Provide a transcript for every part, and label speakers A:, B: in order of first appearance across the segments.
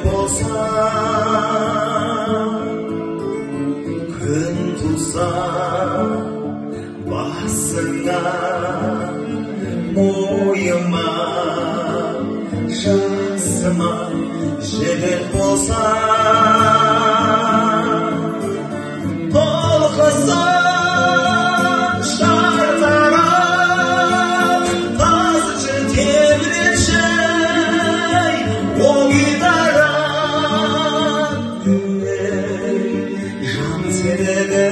A: болса, күн туса басыңа, мойыма, жасыма жігіт болса, толқыса шартарап, тазы тебіренші ойдаран, жан серегі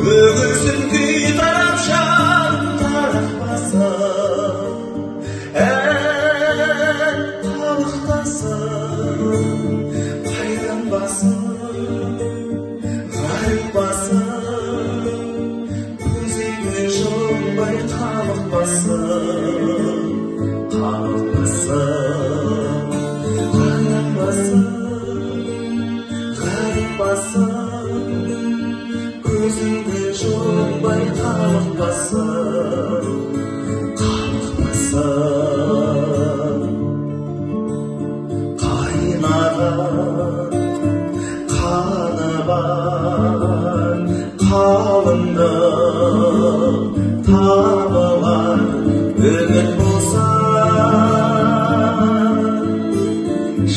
A: өгізін күй тарап жан тарақпасың, талықтасың, қайдан басың, ғаріп басың, көзіңді жұмбай қалықпасың, қалықпасың, қайдан басың, ғаріп басың, көзіңді жұмбай қалықпасың, қалықпасың. Қайнаған қаны бар қалыңдық табылар үміт болса,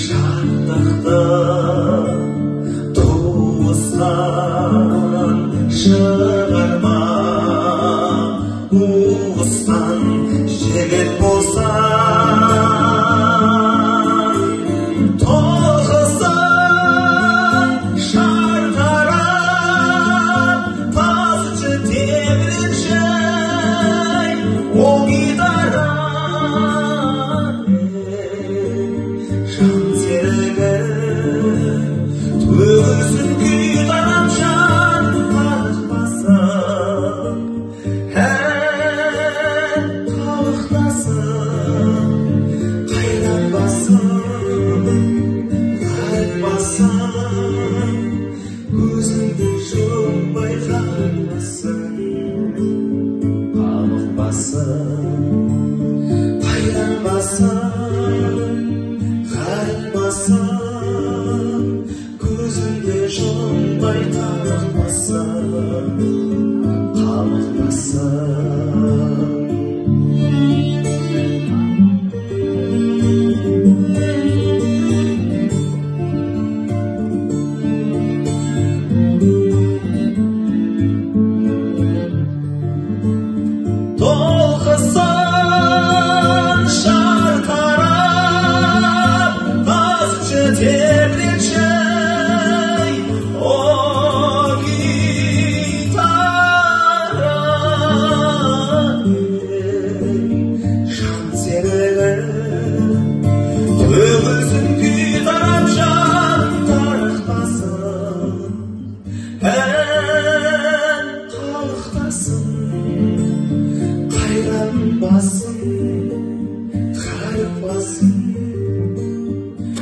A: шаттықты туыстан шығарма, уыстан жігіт болса,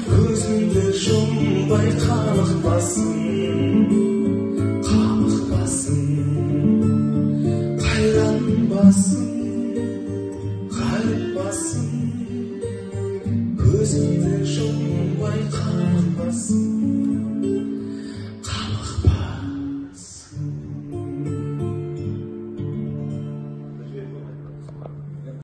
B: Көзіңді жұмбай